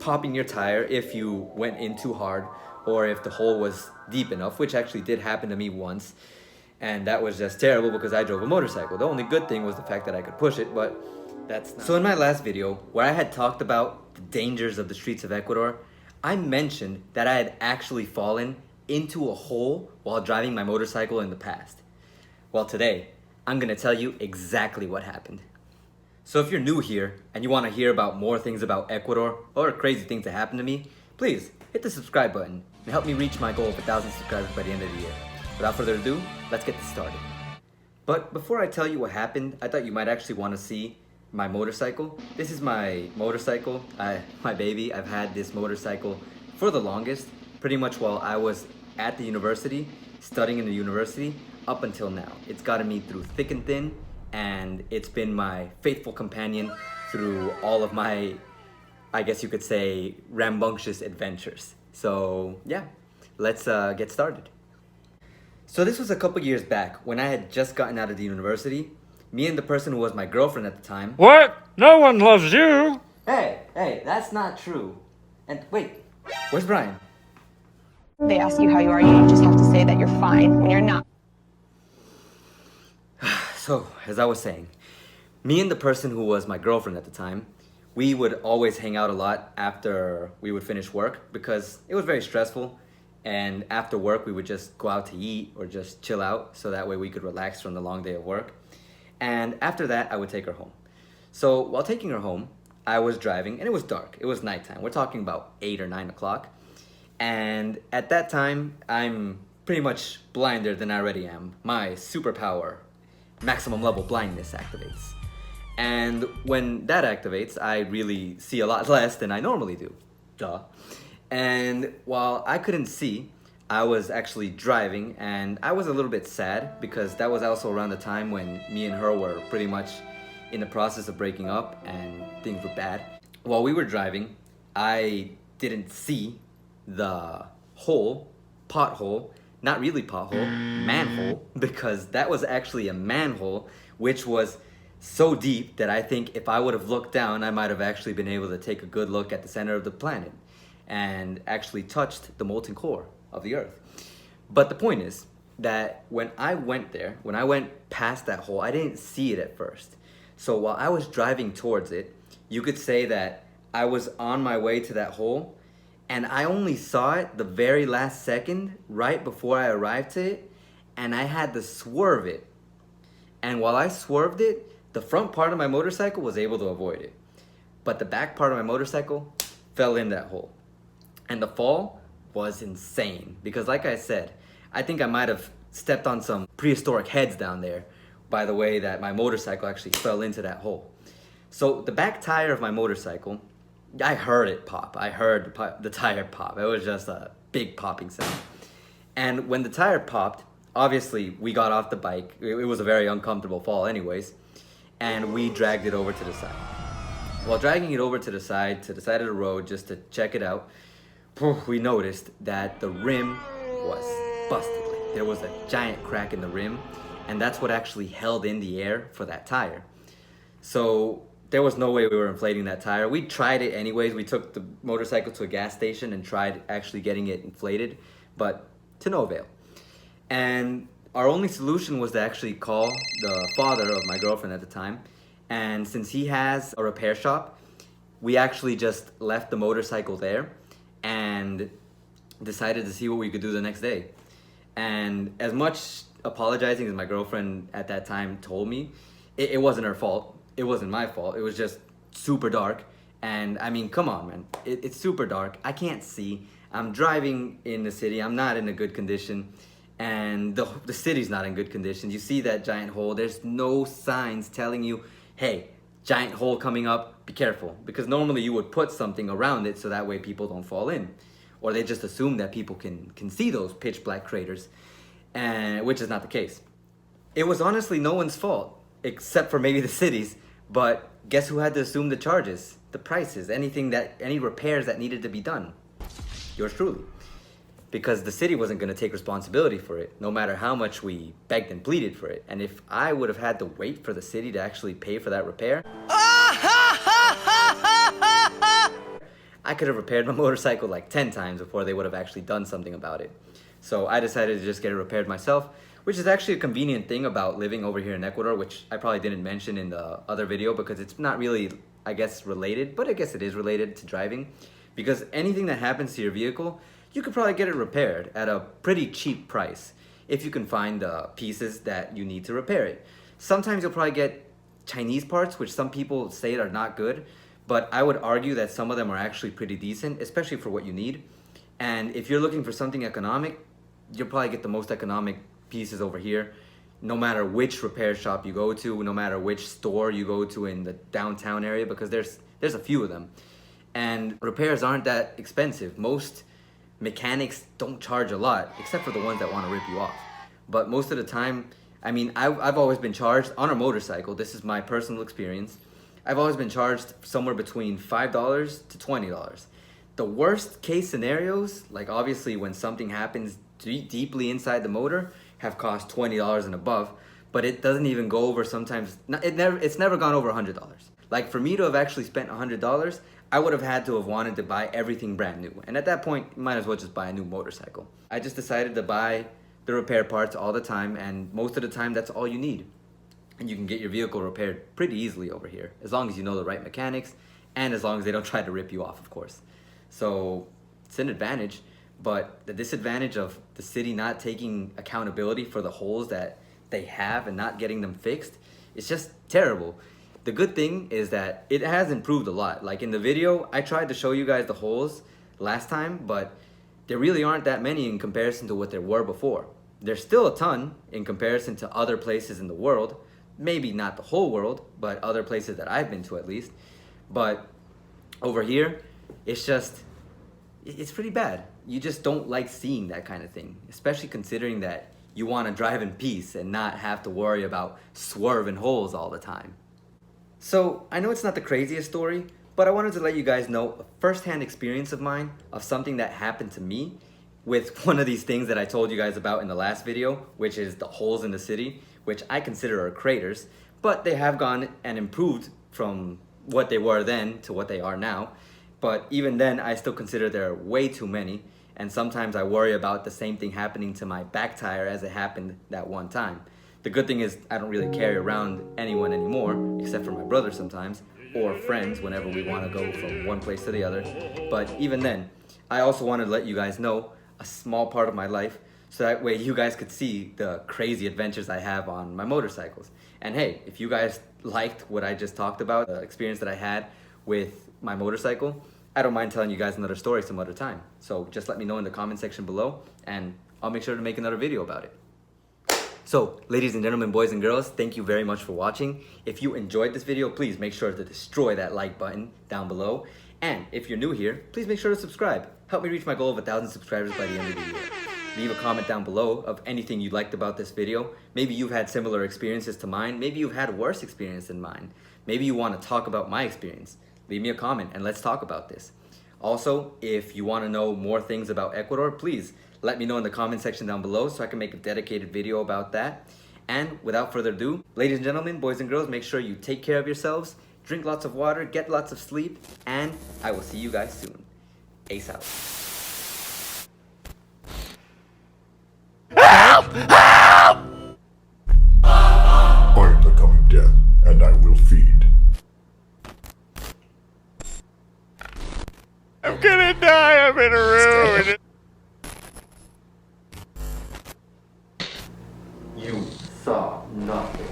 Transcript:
popping your tire if you went in too hard or if the hole was deep enough, which actually did happen to me once. And that was just terrible because I drove a motorcycle. The only good thing was the fact that I could push it, but that's not... So in my last video, where I had talked about the dangers of the streets of Ecuador, I mentioned that I had actually fallen into a hole while driving my motorcycle in the past. Well, today, I'm gonna tell you exactly what happened. So if you're new here and you wanna hear about more things about Ecuador or crazy things that happened to me, please hit the subscribe button and help me reach my goal of 1,000 subscribers by the end of the year. Without further ado, let's get this started. But before I tell you what happened, I thought you might actually want to see my motorcycle. This is my motorcycle, my baby. I've had this motorcycle for the longest, pretty much while I was at the university, studying in the university, up until now. It's gotten me through thick and thin, and it's been my faithful companion through all of my, I guess you could say, rambunctious adventures. So yeah, let's get started. So this was a couple years back when I had just gotten out of the university. Me and the person who was my girlfriend at the time... What? No one loves you! Hey, that's not true. And wait, where's Brian? They ask you how you are, you just have to say that you're fine when you're not. So, as I was saying, me and the person who was my girlfriend at the time, we would always hang out a lot after we would finish work because it was very stressful. And after work, we would just go out to eat or just chill out so that way we could relax from the long day of work. And after that, I would take her home. So while taking her home, I was driving and it was dark. It was nighttime. We're talking about 8 or 9 o'clock. And at that time, I'm pretty much blinder than I already am. My superpower, maximum level blindness, activates. And when that activates, I really see a lot less than I normally do. Duh. And while I couldn't see, I was actually driving, and I was a little bit sad because that was also around the time when me and her were pretty much in the process of breaking up and things were bad. While we were driving, I didn't see the pothole, not really pothole, manhole, because that was actually a manhole, which was so deep that I think if I would have looked down, I might have actually been able to take a good look at the center of the planet and actually touched the molten core of the earth. But the point is that when I went there, when I went past that hole, I didn't see it at first. So while I was driving towards it, you could say that I was on my way to that hole and I only saw it the very last second right before I arrived to it, and I had to swerve it. And while I swerved it, the front part of my motorcycle was able to avoid it. But the back part of my motorcycle fell in that hole. And the fall was insane because, like I said, I think I might have stepped on some prehistoric heads down there by the way that my motorcycle actually fell into that hole. So the back tire of my motorcycle, I heard it pop. I heard the tire pop. It was just a big popping sound. And when the tire popped, obviously we got off the bike. It was a very uncomfortable fall anyways. And we dragged it over to the side. While dragging it over to the side of the road just to check it out, we noticed that the rim was busted. Like, there was a giant crack in the rim, and that's what actually held in the air for that tire. So there was no way we were inflating that tire. We tried it anyways. We took the motorcycle to a gas station and tried actually getting it inflated, but to no avail. And our only solution was to actually call the father of my girlfriend at the time. And since he has a repair shop, we actually just left the motorcycle there and decided to see what we could do the next day. And as much apologizing as my girlfriend at that time told me, it wasn't her fault. It wasn't my fault. It was just super dark. And I mean, come on, man. It's super dark. I can't see. I'm driving in the city. I'm not in a good condition. And the city's not in good condition. You see that giant hole. There's no signs telling you, hey, giant hole coming up, be careful. Because normally you would put something around it so that way people don't fall in. Or they just assume that people can see those pitch black craters, and which is not the case. It was honestly no one's fault, except for maybe the cities. But guess who had to assume the charges, the prices, any repairs that needed to be done? Yours truly. Because the city wasn't going to take responsibility for it, no matter how much we begged and pleaded for it. And if I would have had to wait for the city to actually pay for that repair, I could have repaired my motorcycle like 10 times before they would have actually done something about it. So I decided to just get it repaired myself, which is actually a convenient thing about living over here in Ecuador, which I probably didn't mention in the other video because it's not really, I guess, related, but I guess it is related to driving. Because anything that happens to your vehicle, you could probably get it repaired at a pretty cheap price if you can find the pieces that you need to repair it. Sometimes you'll probably get Chinese parts, which some people say are not good, but I would argue that some of them are actually pretty decent, especially for what you need. And if you're looking for something economic, you'll probably get the most economic pieces over here, no matter which repair shop you go to, no matter which store you go to in the downtown area, because there's a few of them. And repairs aren't that expensive. Most mechanics don't charge a lot, except for the ones that want to rip you off. But most of the time, I mean, I've always been charged on a motorcycle. This is my personal experience. I've always been charged somewhere between $5 to $20. The worst case scenarios, like obviously when something happens deeply inside the motor, have cost $20 and above, but it doesn't even go over sometimes, it's never gone over $100. Like for me to have actually spent $100, I would have had to have wanted to buy everything brand new. And at that point, you might as well just buy a new motorcycle. I just decided to buy the repair parts all the time, and most of the time that's all you need. And you can get your vehicle repaired pretty easily over here, as long as you know the right mechanics, and as long as they don't try to rip you off, of course. So it's an advantage, but the disadvantage of the city not taking accountability for the holes that they have and not getting them fixed, it's just terrible. The good thing is that it has improved a lot. Like in the video, I tried to show you guys the holes last time, but there really aren't that many in comparison to what there were before. There's still a ton in comparison to other places in the world. Maybe not the whole world, but other places that I've been to at least. But over here, it's pretty bad. You just don't like seeing that kind of thing, especially considering that you want to drive in peace and not have to worry about swerving holes all the time. So I know it's not the craziest story, but I wanted to let you guys know a first-hand experience of mine of something that happened to me with one of these things that I told you guys about in the last video, which is the holes in the city, which I consider are craters, but they have gone and improved from what they were then to what they are now. But even then, I still consider there are way too many, and sometimes I worry about the same thing happening to my back tire as it happened that one time. The good thing is I don't really carry around anyone anymore, except for my brother sometimes, or friends whenever we want to go from one place to the other. But even then, I also wanted to let you guys know a small part of my life, so that way you guys could see the crazy adventures I have on my motorcycles. And hey, if you guys liked what I just talked about, the experience that I had with my motorcycle, I don't mind telling you guys another story some other time. So just let me know in the comment section below, and I'll make sure to make another video about it. So, ladies and gentlemen, boys and girls, thank you very much for watching. If you enjoyed this video, please make sure to destroy that like button down below. And if you're new here, please make sure to subscribe. Help me reach my goal of 1,000 subscribers by the end of the year. Leave a comment down below of anything you liked about this video. Maybe you've had similar experiences to mine. Maybe you've had worse experience than mine. Maybe you want to talk about my experience. Leave me a comment and let's talk about this. Also, if you want to know more things about Ecuador, please let me know in the comment section down below so I can make a dedicated video about that. And without further ado, ladies and gentlemen, boys and girls, make sure you take care of yourselves, drink lots of water, get lots of sleep, and I will see you guys soon. Ace out. I am the coming death, and I will feed. I'm gonna die. I'm in a room. You saw nothing.